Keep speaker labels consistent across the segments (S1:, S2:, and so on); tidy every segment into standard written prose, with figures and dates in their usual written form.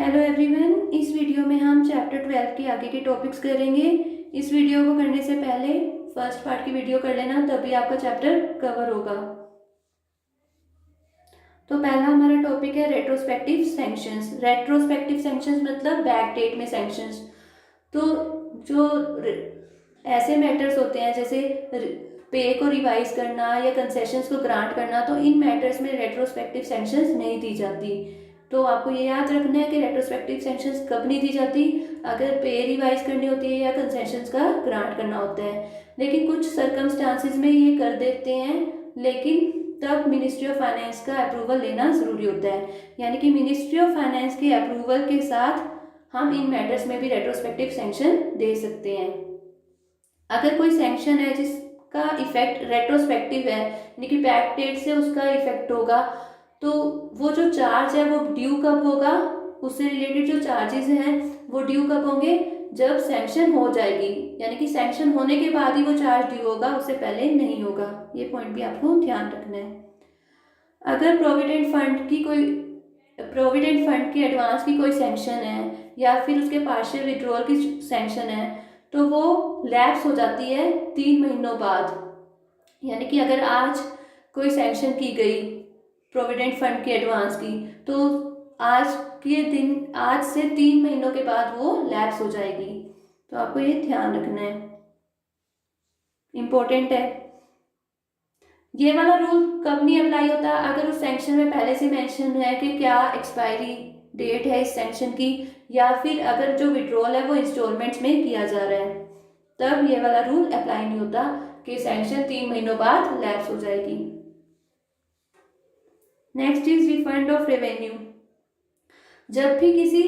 S1: Hello everyone, इस video में हम चैप्टर 12 के आगे के टॉपिक्स करेंगे। इस वीडियो को करने से पहले फर्स्ट पार्ट की वीडियो कर लेना, तभी आपका चैप्टर कवर होगा। तो पहला हमारा टॉपिक है रेट्रोस्पेक्टिव सैंक्शंस। रेट्रोस्पेक्टिव सैंक्शंस मतलब बैक डेट में सैंक्शंस। तो जो ऐसे मैटर्स होते हैं जैसे पे को रिवाइज करना या कंसेशंस को ग्रांट करना, तो इन मैटर्स में रेट्रोस्पेक्टिव सैंक्शंस नहीं दी जाती। तो आपको ये याद रखना है कि रेट्रोस्पेक्टिव सैंक्शंस कब नहीं दी जाती, अगर पे रिवाइज करनी होती है या कंसेशंस का ग्रांट करना होता है। लेकिन कुछ सर्कमस्टांसिस में ये कर देते हैं, लेकिन तब मिनिस्ट्री ऑफ फाइनेंस का अप्रूवल लेना ज़रूरी होता है। यानी कि मिनिस्ट्री ऑफ फाइनेंस के अप्रूवल के साथ हम इन मैटर्स में भी रेट्रोस्पेक्टिव सैंक्शन दे सकते हैं। अगर कोई सैंक्शन है जिसका इफेक्ट रेट्रोस्पेक्टिव है, यानी कि बैक डेट से उसका इफेक्ट होगा, तो वो जो चार्ज है वो ड्यू कब होगा, उससे रिलेटेड जो चार्जेस हैं वो ड्यू कब होंगे, जब सैंक्शन हो जाएगी। यानी कि सैंक्शन होने के बाद ही वो चार्ज ड्यू होगा, उससे पहले नहीं होगा। ये पॉइंट भी आपको ध्यान रखना है। अगर प्रोविडेंट फंड की एडवांस की कोई सैंक्शन है या फिर उसके पार्शियल विड्रॉल की सैंक्शन है, तो वो लैप्स हो जाती है 3 महीनों बाद। यानी कि अगर आज कोई सैंक्शन की गई प्रोविडेंट फंड की एडवांस की, तो आज से 3 महीनों के बाद वो लैप्स हो जाएगी। तो आपको ये ध्यान रखना है, इम्पोर्टेंट है। ये वाला रूल कब नहीं अप्लाई होता, अगर उस सैंक्शन में पहले से मेंशन है कि क्या एक्सपायरी डेट है इस सैंक्शन की, या फिर अगर जो विड्रॉल है वो इंस्टॉलमेंट्स में किया जा रहा है, तब ये वाला रूल अप्लाई नहीं होता कि सैंक्शन 3 महीनों बाद लैप्स हो जाएगी। Next is refund of revenue. जब भी किसी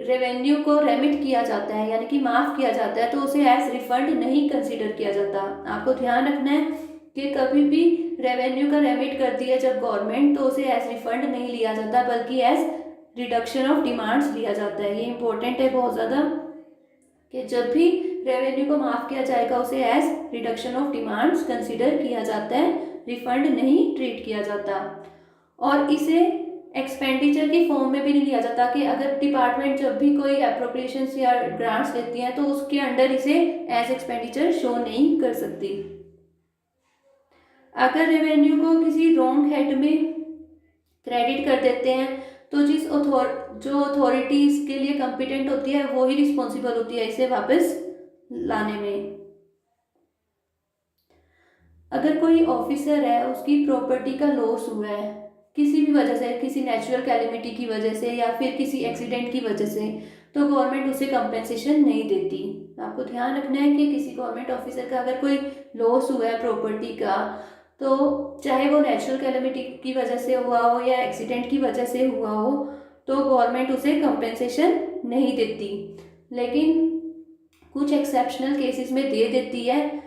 S1: रेवेन्यू को रेमिट किया जाता है, यानी कि माफ किया जाता है, तो उसे एज रिफंड नहीं कंसीडर किया जाता। आपको ध्यान रखना है कि कभी भी रेवेन्यू का रेमिट करती है जब गवर्नमेंट, तो उसे एज रिफंड नहीं लिया जाता, बल्कि एज रिडक्शन ऑफ डिमांड्स लिया जाता है। ये इंपॉर्टेंट है बहुत ज़्यादा कि जब भी रेवेन्यू को माफ किया जाएगा उसे as reduction of demands consider किया जाता है, रिफंड नहीं ट्रीट किया जाता। और इसे एक्सपेंडिचर की फॉर्म में भी नहीं लिया जाता कि अगर डिपार्टमेंट जब भी कोई अप्रोप्रिएशंस या ग्रांट्स लेती हैं तो उसके अंडर इसे एज एक्सपेंडिचर शो नहीं कर सकती। अगर रेवेन्यू को किसी रॉन्ग हेड में क्रेडिट कर देते हैं, तो जो अथॉरिटी इसके लिए कॉम्पिटेंट होती है वो ही रिस्पॉन्सिबल होती है इसे वापस लाने में। अगर कोई ऑफिसर है, उसकी प्रॉपर्टी का लॉस हुआ है किसी भी वजह से, किसी नेचुरल कैलेमिटी की वजह से या फिर किसी एक्सीडेंट की वजह से, तो गवर्नमेंट उसे कंपेंसेशन नहीं देती। आपको ध्यान रखना है कि किसी गवर्नमेंट ऑफिसर का अगर कोई लॉस हुआ है प्रॉपर्टी का, तो चाहे वो नेचुरल कैलेमिटी की वजह से हुआ हो या एक्सीडेंट की वजह से हुआ हो, तो गवर्नमेंट उसे कंपेंसेशन नहीं देती। लेकिन कुछ एक्सेप्शनल केसेस में दे देती है,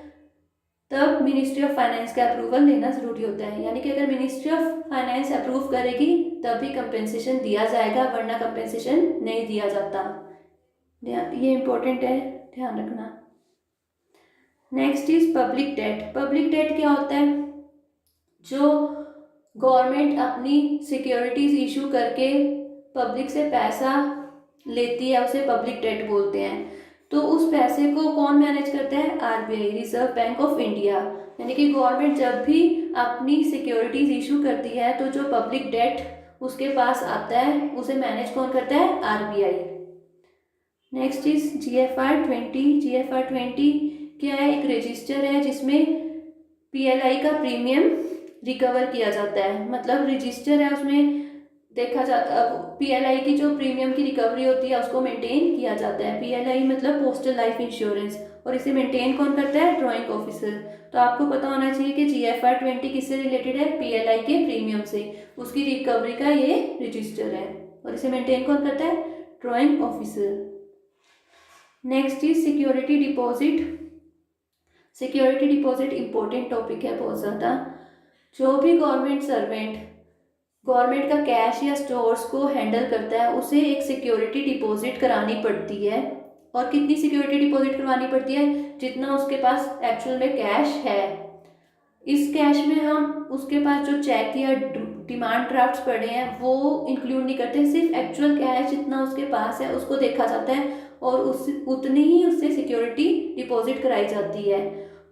S1: तब मिनिस्ट्री ऑफ फाइनेंस का अप्रूवल लेना ज़रूरी होता है। यानी कि अगर मिनिस्ट्री ऑफ फाइनेंस अप्रूव करेगी तभी कंपेंसेशन दिया जाएगा, वरना कंपेंसेशन नहीं दिया जाता। ये इंपॉर्टेंट है, ध्यान रखना। Next is public debt. Public debt क्या होता है, जो गवर्नमेंट अपनी सिक्योरिटीज इशू करके पब्लिक से पैसा लेती है उसे पब्लिक डेट बोलते हैं। तो उस पैसे को कौन मैनेज करता है, RBI, reserve bank of India. यानी कि गवर्नमेंट जब भी अपनी सिक्योरिटीज इशू करती है, तो जो पब्लिक डेट उसके पास आता है उसे मैनेज कौन करता है, RBI. Next is GFR 20। GFR 20 क्या है, एक रजिस्टर है जिसमें पीएलआई का प्रीमियम रिकवर किया जाता है। मतलब रजिस्टर है, उसमें देखा जाता पीएलआई की जो प्रीमियम की रिकवरी होती है उसको मेंटेन किया जाता है। पीएलआई मतलब पोस्टल लाइफ इंश्योरेंस, और इसे मेंटेन कौन करता है, ड्रॉइंग ऑफिसर। तो आपको पता होना चाहिए कि जीएफआर 20 किससे रिलेटेड है, पीएलआई के प्रीमियम से, उसकी रिकवरी का ये रजिस्टर है, और इसे मेंटेन कौन करता है, drawing officer. Next is security deposit. Security deposit important topic है बहुत ज़्यादा। जो भी गवर्नमेंट सर्वेंट गवर्नमेंट का कैश या स्टोर्स को हैंडल करता है, उसे एक सिक्योरिटी डिपॉजिट करानी पड़ती है। और कितनी सिक्योरिटी डिपॉजिट करवानी पड़ती है, जितना उसके पास एक्चुअल में कैश है। इस कैश में हम उसके पास जो चेक या डिमांड ड्राफ्ट्स पड़े हैं वो इंक्लूड नहीं करते, सिर्फ एक्चुअल कैश जितना उसके पास है उसको देखा जाता है और उस उतनी ही उससे सिक्योरिटी डिपॉजिट कराई जाती है।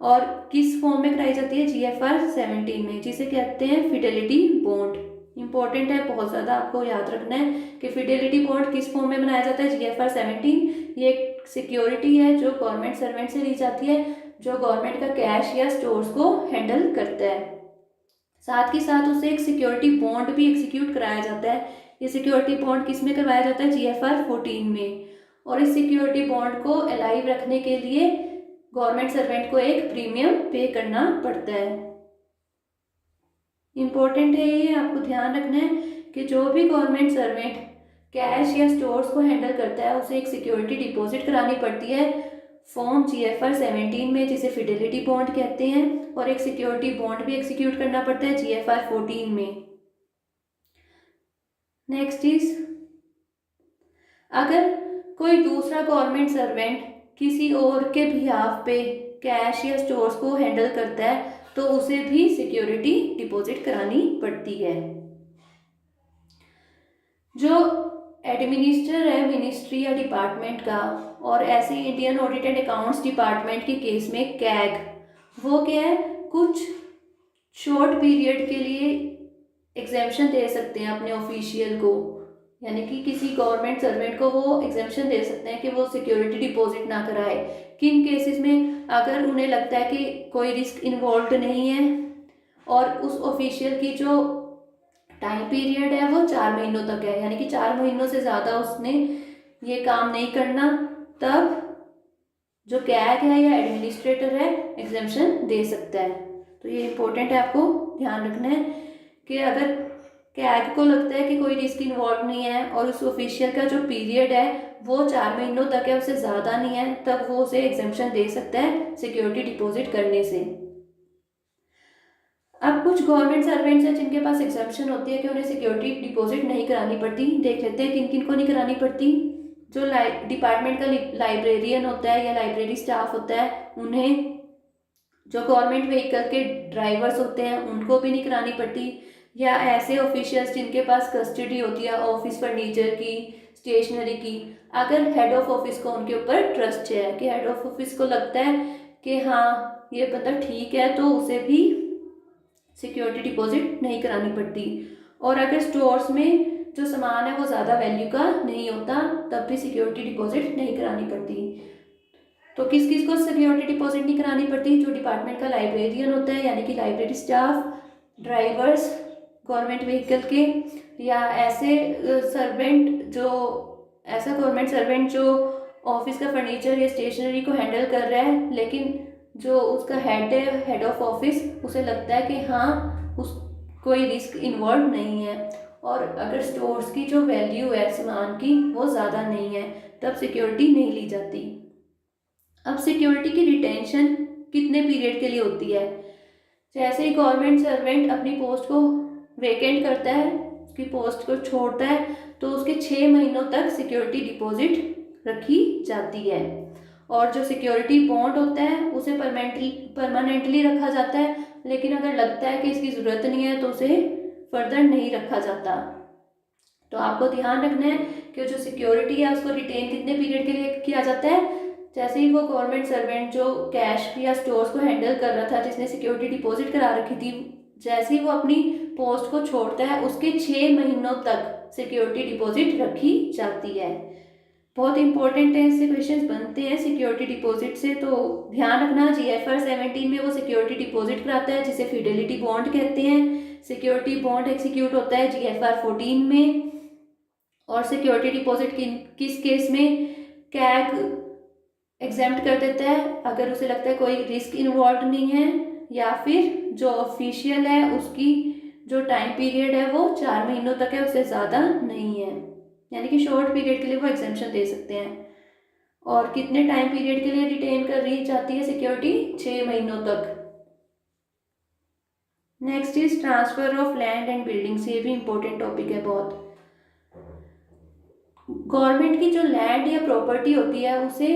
S1: और किस फॉर्म में कराई जाती है? GFR 17 में, जिसे कहते हैं फिडेलिटी बॉन्ड। इंपॉर्टेंट है, बहुत ज़्यादा आपको याद रखना है कि फिडेलिटी बॉन्ड किस फॉर्म में बनाया जाता है। GFR 17 ये एक सिक्योरिटी है जो गवर्नमेंट सर्वेंट से ली जाती है, जो गवर्नमेंट का कैश या स्टोर्स को हैंडल करता है। साथ ही साथ उसे एक सिक्योरिटी बॉन्ड भी एग्जीक्यूट कराया जाता है। ये सिक्योरिटी बॉन्ड किस में करवाया जाता है? GFR 14 में। और इस सिक्योरिटी बॉन्ड को अलाइव रखने के लिए गवर्नमेंट सर्वेंट को एक प्रीमियम पे करना पड़ता है। इंपॉर्टेंट है ये, आपको ध्यान रखना है कि जो भी गवर्नमेंट सर्वेंट कैश या स्टोर्स को हैंडल करता है उसे एक सिक्योरिटी डिपॉजिट करानी पड़ती है फॉर्म GFR 17 में, जिसे फिडेलिटी बॉन्ड कहते हैं, और एक सिक्योरिटी बॉन्ड भी एग्जीक्यूट करना पड़ता है GFR 14 में। नेक्स्ट इज, अगर कोई दूसरा गवर्नमेंट सर्वेंट किसी और के बिहाफ पे कैश या स्टोर्स को हैंडल करता है तो उसे भी सिक्योरिटी डिपॉजिट करानी पड़ती है। जो एडमिनिस्ट्रेटर है मिनिस्ट्री या डिपार्टमेंट का, और ऐसे Indian audit and accounts department के केस में कैग, वो क्या है, कुछ शॉर्ट पीरियड के लिए एग्जेम्पशन दे सकते हैं अपने ऑफिशियल को, यानी कि किसी गवर्नमेंट सर्वेंट को वो एग्जेम्पशन दे सकते हैं कि वो सिक्योरिटी डिपॉजिट ना कराए। किन केसेस में? अगर उन्हें लगता है कि कोई रिस्क इन्वॉल्व नहीं है और उस ऑफिशियल की जो टाइम पीरियड है वो 4 महीनों तक है, यानी कि 4 महीनों से ज़्यादा उसने ये काम नहीं करना, तब जो कैग है या एडमिनिस्ट्रेटर है एग्जेम्पशन दे सकता है। तो ये इंपॉर्टेंट है, आपको ध्यान रखना है कि अगर कैग को लगता है कि कोई रिस्क इन्वॉल्व नहीं है और उस ऑफिशियल का जो पीरियड है वो 4 महीनों तक है, उससे ज़्यादा नहीं है, तब वो उसे एग्जेम्पशन दे सकता है सिक्योरिटी डिपॉजिट करने से। अब कुछ गवर्नमेंट सर्वेंट्स हैं जिनके पास एग्जेम्पशन होती है कि उन्हें सिक्योरिटी डिपॉजिट नहीं करानी पड़ती। देख लेते हैं किन किन को नहीं करानी पड़ती। जो डिपार्टमेंट का लाइब्रेरियन होता है या लाइब्रेरी स्टाफ होता है उन्हें, जो गवर्नमेंट व्हीकल के ड्राइवर्स होते हैं उनको भी नहीं करानी पड़ती, या ऐसे ऑफिशियल्स जिनके पास कस्टडी होती है ऑफिस फर्नीचर की, स्टेशनरी की, अगर हेड ऑफ ऑफिस को उनके ऊपर ट्रस्ट है कि हेड ऑफ ऑफिस को लगता है कि हाँ ये बंदा ठीक है, तो उसे भी सिक्योरिटी डिपॉजिट नहीं करानी पड़ती। और अगर स्टोर्स में जो सामान है वो ज़्यादा वैल्यू का नहीं होता तब भी सिक्योरिटी डिपॉजिट नहीं करानी पड़ती। तो किस किस को सिक्योरिटी डिपॉजिट नहीं करानी पड़ती? जो डिपार्टमेंट का लाइब्रेरियन होता है यानी कि library staff, drivers government vehicle के, या ऐसे सर्वेंट जो, ऐसा गवर्नमेंट सर्वेंट जो ऑफिस का फर्नीचर या स्टेशनरी को हैंडल कर रहा है लेकिन जो उसका हेड है, हेड ऑफ ऑफिस, उसे लगता है कि हाँ उस कोई रिस्क इन्वॉल्व नहीं है, और अगर स्टोर्स की जो वैल्यू है सामान की वो ज़्यादा नहीं है तब सिक्योरिटी नहीं ली जाती। अब सिक्योरिटी की रिटेंशन कितने पीरियड के लिए होती है? जैसे ही गवर्नमेंट सर्वेंट अपनी पोस्ट को वेकेंट करता है, उसकी पोस्ट को छोड़ता है, तो उसके 6 महीनों तक सिक्योरिटी डिपॉजिट रखी जाती है। और जो सिक्योरिटी बॉन्ड होता है उसे परमानेंटली रखा जाता है, लेकिन अगर लगता है कि इसकी ज़रूरत नहीं है तो उसे फर्दर नहीं रखा जाता। तो आपको ध्यान रखना है कि जो सिक्योरिटी है उसको रिटेन कितने पीरियड के लिए किया जाता है। जैसे ही वो गवर्नमेंट सर्वेंट जो कैश या स्टोर्स को हैंडल कर रहा था, जिसने सिक्योरिटी डिपॉजिट करा रखी थी, जैसे ही वो अपनी पोस्ट को छोड़ता है उसके 6 महीनों तक सिक्योरिटी डिपॉजिट रखी जाती है। बहुत इंपॉर्टेंट है, इससे क्वेश्चंस बनते हैं सिक्योरिटी डिपॉजिट से, तो ध्यान रखना। GFR 17 में वो सिक्योरिटी डिपॉजिट कराता है जिसे फिडेलिटी बॉन्ड कहते हैं। सिक्योरिटी बॉन्ड एग्जीक्यूट होता है GFR 14 में। और सिक्योरिटी डिपॉजिट किस केस में? कैग एग्जेम्प्ट कर देता है अगर उसे लगता है कोई रिस्क इन्वॉल्व नहीं है, या फिर जो ऑफिशियल है उसकी जो टाइम पीरियड है वो 4 महीनों तक है, उससे ज़्यादा नहीं है, यानी कि शॉर्ट पीरियड के लिए वो एग्जेम्पशन दे सकते हैं। और कितने टाइम पीरियड के लिए रिटेन कर रही जाती है सिक्योरिटी? 6 महीनों तक। Next is transfer of land and buildings. ये भी इंपॉर्टेंट टॉपिक है बहुत। गवर्नमेंट की जो लैंड या प्रॉपर्टी होती है उसे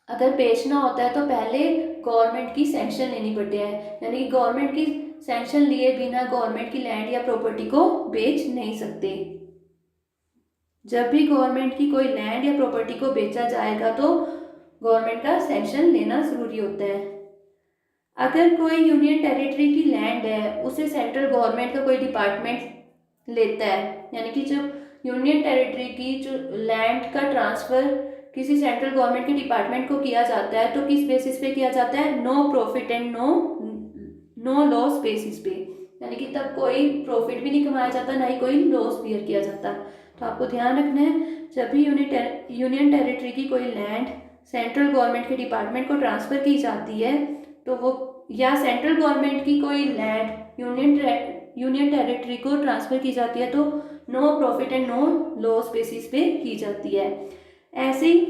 S1: अगर बेचना होता है तो पहले गवर्नमेंट की सैंक्शन लेनी पड़ती है, यानी कि गवर्नमेंट की सैंक्शन लिए बिना गवर्नमेंट की लैंड या प्रॉपर्टी को बेच नहीं सकते। जब भी गवर्नमेंट की कोई लैंड या प्रॉपर्टी को बेचा जाएगा तो गवर्नमेंट का सैंक्शन लेना जरूरी होता है। अगर कोई यूनियन टेरिटरी की लैंड है, उसे सेंट्रल गवर्नमेंट का कोई डिपार्टमेंट लेता है, यानी कि जब यूनियन टेरिटरी की जो लैंड का ट्रांसफर किसी सेंट्रल गवर्नमेंट के डिपार्टमेंट को किया जाता है तो किस बेसिस पे किया जाता है? No profit and no loss basis पे, यानी कि तब कोई प्रॉफिट भी नहीं कमाया जाता, ना ही कोई लॉस बियर किया जाता। तो आपको ध्यान रखना है, जब भी यूनियन टेरिटरी की कोई लैंड सेंट्रल गवर्नमेंट के डिपार्टमेंट को ट्रांसफर की जाती है तो वो, या सेंट्रल गवर्नमेंट की कोई लैंड यूनियन टेरिटरी को ट्रांसफर की जाती है तो no profit and no loss basis पे की जाती है। ऐसे ही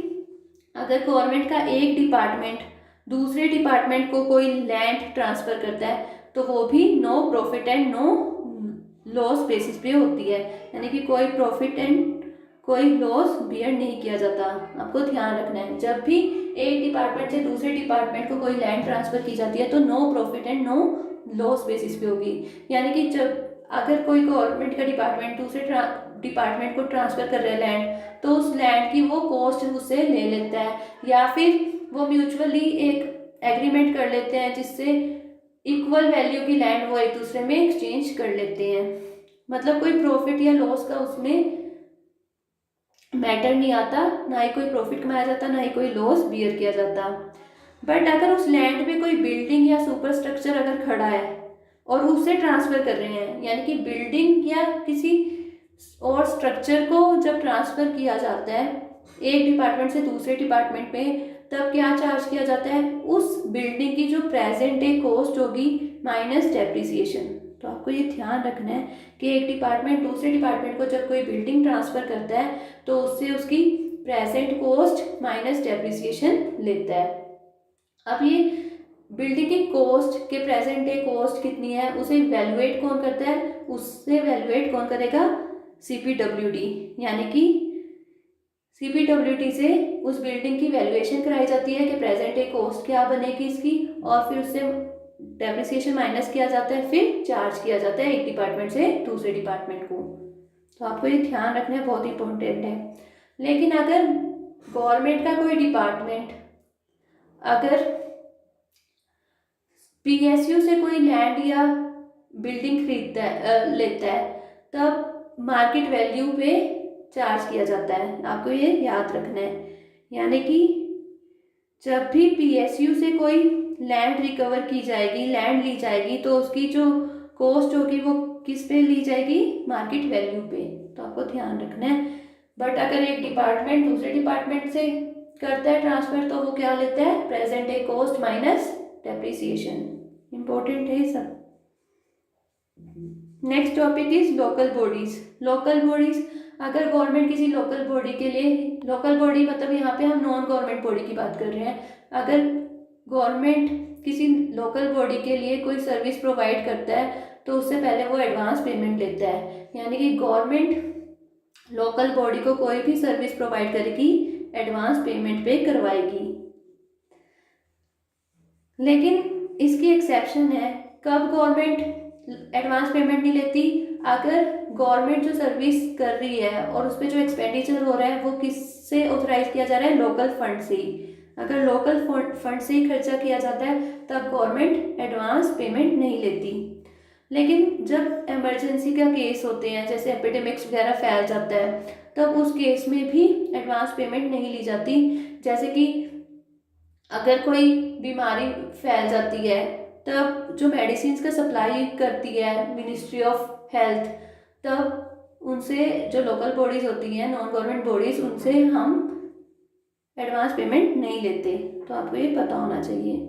S1: अगर गवर्नमेंट का एक डिपार्टमेंट दूसरे डिपार्टमेंट को कोई लैंड ट्रांसफर करता है तो वो भी no profit and no loss basis पे होती है, यानी कि कोई प्रॉफिट एंड कोई लॉस बियर नहीं किया जाता। आपको ध्यान रखना है, जब भी एक डिपार्टमेंट से दूसरे डिपार्टमेंट को कोई लैंड ट्रांसफर की जाती है तो no profit and no loss basis पे होगी, यानी कि जब अगर कोई गवर्नमेंट का डिपार्टमेंट दूसरे डिपार्टमेंट को ट्रांसफर कर रहा है लैंड, तो उस लैंड की वो कॉस्ट उससे ले लेता है, या फिर वो म्यूचुअली एक एग्रीमेंट कर लेते हैं जिससे इक्वल वैल्यू की लैंड वो एक दूसरे में एक्सचेंज कर लेते हैं। मतलब कोई प्रॉफिट या लॉस का उसमें मैटर नहीं आता, ना ही कोई प्रॉफिट कमाया जाता, ना ही कोई लॉस बियर किया जाता। बट अगर उस लैंड पे कोई बिल्डिंग या सुपर स्ट्रक्चर अगर खड़ा है और उसे ट्रांसफर कर रहे हैं, यानी कि बिल्डिंग या किसी और स्ट्रक्चर को जब ट्रांसफर किया जाता है एक डिपार्टमेंट से दूसरे डिपार्टमेंट में, तब क्या चार्ज किया जाता है? उस बिल्डिंग की जो प्रेजेंट डे कॉस्ट होगी माइनस डेप्रिसिएशन। तो आपको ये ध्यान रखना है कि एक डिपार्टमेंट दूसरे डिपार्टमेंट को जब कोई बिल्डिंग ट्रांसफर करता है तो उससे उसकी प्रेजेंट कॉस्ट माइनस डेप्रिसिएशन लेता है। अब ये बिल्डिंग की कॉस्ट के प्रेजेंट डे कॉस्ट कितनी है उसे वैल्यूएट कौन करता है? उससे वैल्यूएट कौन करेगा? CPWD, यानी कि CPWD से उस बिल्डिंग की वैल्यूएशन कराई जाती है कि प्रेजेंट डे कॉस्ट क्या बनेगी इसकी, और फिर उससे डेप्रिसिएशन माइनस किया जाता है, फिर चार्ज किया जाता है एक डिपार्टमेंट से दूसरे डिपार्टमेंट को। तो आपको ये ध्यान रखना है, बहुत इंपॉर्टेंट है। लेकिन अगर गवर्नमेंट का कोई डिपार्टमेंट अगर PSU से कोई लैंड या बिल्डिंग खरीदता है लेता है, तब मार्केट वैल्यू पे चार्ज किया जाता है। आपको ये याद रखना है, यानी कि जब भी PSU से कोई लैंड रिकवर की जाएगी, लैंड ली जाएगी, तो उसकी जो कॉस्ट होगी वो किस पे ली जाएगी? मार्केट वैल्यू पे। तो आपको ध्यान रखना है। बट अगर एक डिपार्टमेंट दूसरे डिपार्टमेंट से करता है ट्रांसफर तो वो क्या लेता है? Present day cost minus depreciation. Important है ये सब। Next topic is local bodies. Local bodies, अगर गवर्नमेंट किसी लोकल बॉडी के लिए, लोकल बॉडी मतलब यहाँ पे हम नॉन गवर्नमेंट बॉडी की बात कर रहे हैं, अगर गवर्नमेंट किसी लोकल बॉडी के लिए कोई सर्विस प्रोवाइड करता है तो उससे पहले वो एडवांस पेमेंट लेता है, यानी कि गवर्नमेंट लोकल बॉडी को कोई भी सर्विस प्रोवाइड करेगी एडवांस पेमेंट पे करवाएगी। लेकिन इसकी एक्सेप्शन है, कब गवर्नमेंट एडवांस पेमेंट नहीं लेती? अगर गवर्नमेंट जो सर्विस कर रही है और उस पर जो एक्सपेंडिचर हो रहा है वो किससे ऑथराइज किया जा रहा है? लोकल फंड से ही। अगर लोकल फंड से ही खर्चा किया जाता है तब गवर्नमेंट एडवांस पेमेंट नहीं लेती। लेकिन जब इमरजेंसी का केस होते हैं, जैसे एपिडेमिक्स वगैरह फैल जाता है, तब उस केस में भी एडवांस पेमेंट नहीं ली जाती। जैसे कि अगर कोई बीमारी फैल जाती है तब जो मेडिसिन का सप्लाई करती है मिनिस्ट्री ऑफ हेल्थ, तब उनसे जो लोकल बॉडीज़ होती हैं, नॉन गवर्नमेंट बॉडीज़, उनसे हम एडवांस पेमेंट नहीं लेते। तो आपको ये पता होना चाहिए।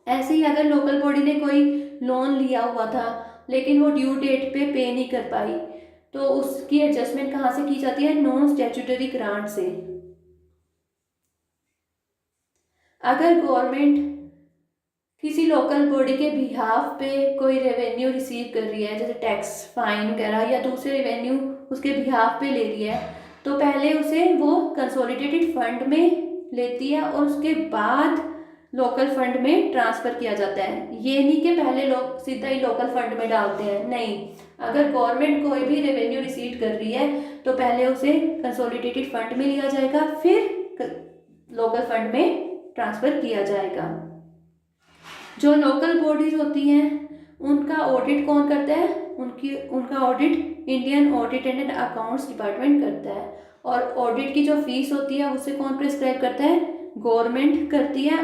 S1: ऐसे ही अगर लोकल बॉडी ने कोई लोन लिया हुआ था लेकिन वो ड्यू डेट पे नहीं कर पाई तो उसकी एडजस्टमेंट कहाँ से की जाती है? नॉन स्टैट्यूटरी ग्रांट से। अगर गवर्नमेंट किसी लोकल बॉडी के बिहाफ पे कोई रेवेन्यू रिसीव कर रही है, जैसे टैक्स, फाइन वगैरह या दूसरे रेवेन्यू उसके बिहाफ पे ले रही है, तो पहले उसे वो कंसोलिडेटेड फंड में लेती है और उसके बाद लोकल फंड में ट्रांसफ़र किया जाता है। ये नहीं कि पहले लोग सीधा ही लोकल फंड में डालते हैं, नहीं। अगर गवर्नमेंट कोई भी रेवेन्यू रिसीव कर रही है तो पहले उसे कंसोलिडेटेड फंड में लिया जाएगा, फिर लोकल फंड में ट्रांसफ़र किया जाएगा। जो लोकल बॉडीज होती हैं उनका ऑडिट कौन करता है? उनका audit Indian audit and accounts department करता है। और ऑडिट की जो फीस होती है उसे कौन प्रिस्क्राइब करता है? गवर्नमेंट करती है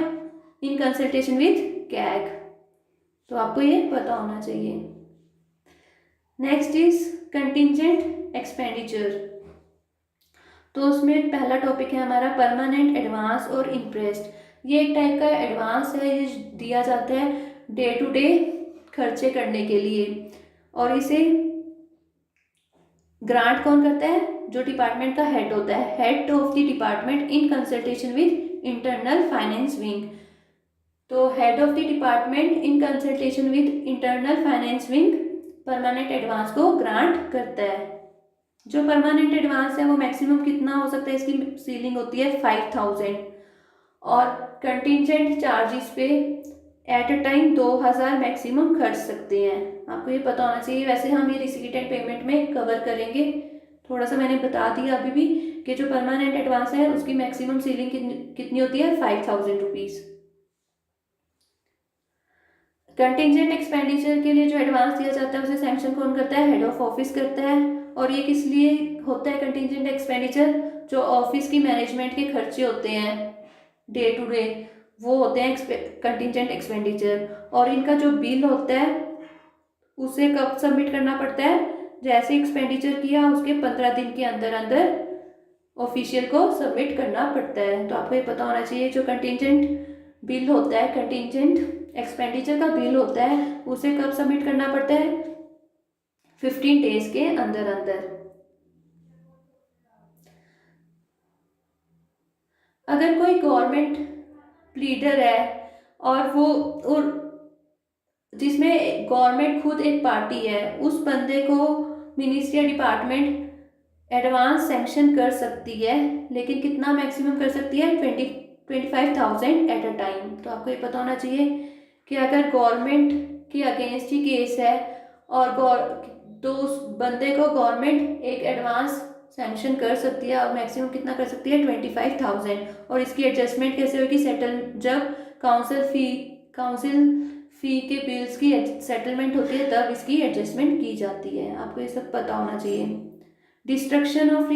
S1: इन कंसल्टेशन विद कैग। तो आपको ये पता होना चाहिए। Next is contingent expenditure. तो उसमें पहला टॉपिक है हमारा परमानेंट एडवांस और इंटरेस्ट। ये एक टाइप का एडवांस है, ये दिया जाता है डे टू डे खर्चे करने के लिए, और इसे ग्रांट कौन करता है? जो डिपार्टमेंट का हेड होता है, head of the department in consultation with internal finance wing. तो head of the department in consultation with internal finance wing permanent advance को ग्रांट करता है। जो परमानेंट एडवांस है वो मैक्सिमम कितना हो सकता है? इसकी सीलिंग होती है 5000, और कंटिजेंट चार्जेस पे एट अ टाइम 2000 मैक्सिमम खर्च सकते हैं। आपको ये पता होना चाहिए। वैसे हम ये रिसीट एंड पेमेंट में कवर करेंगे, थोड़ा सा मैंने बता दिया अभी भी कि जो परमानेंट एडवांस है उसकी मैक्सिमम सीलिंग कितनी होती है? 5000 रुपीज़। कंटिजेंट एक्सपेंडिचर के लिए जो एडवांस दिया जाता है उसे सैंक्शन कौन करता है? हेड ऑफ ऑफिस करता है। और ये किस लिए होता है कंटिजेंट एक्सपेंडिचर? जो ऑफिस की मैनेजमेंट के खर्चे होते हैं डे टू डे, वो होते हैं कंटिजेंट एक्सपेंडिचर। और इनका जो बिल होता है उसे कब सबमिट करना पड़ता है? जैसे एक्सपेंडिचर किया उसके 15 दिन के अंदर अंदर ऑफिशियल को सबमिट करना पड़ता है। तो आपको ये पता होना चाहिए जो कंटिजेंट बिल होता है, कंटिजेंट एक्सपेंडिचर का बिल होता है, उसे कब सबमिट करना पड़ता है? 15 डेज के अंदर अंदर। अगर कोई गवर्नमेंट लीडर है और जिसमें गवर्नमेंट खुद एक पार्टी है, उस बंदे को मिनिस्ट्री या डिपार्टमेंट एडवांस सैंक्शन कर सकती है, लेकिन कितना मैक्सिमम कर सकती है? 25,000 एट अ टाइम। तो आपको ये पता होना चाहिए कि अगर गवर्नमेंट के अगेंस्ट ही केस है और तो उस बंदे को गवर्नमेंट एक एडवांस सैंक्शन कर सकती है, और मैक्सिमम कितना कर सकती है? 25,000। और इसकी एडजस्टमेंट कैसे होगी? जब काउंसिल फी के बिल्स की सेटलमेंट होती है तब इसकी एडजस्टमेंट की जाती है। आपको ये सब पता होना चाहिए। डिस्ट्रक्शन ऑफ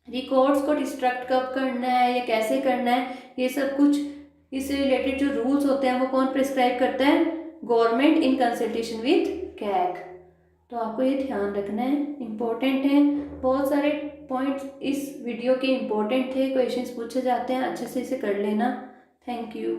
S1: रिकॉर्ड्स को डिस्ट्रक्ट कब करना है या कैसे करना है, ये सब कुछ इससे रिलेटेड जो रूल्स होते हैं वो कौन प्रिस्क्राइब करता है? Government in consultation with CAG. तो आपको ये ध्यान रखना है, इम्पोर्टेंट है। बहुत सारे पॉइंट्स इस वीडियो के इम्पोर्टेंट थे, क्वेश्चंस पूछे जाते हैं, अच्छे से इसे कर लेना। Thank you.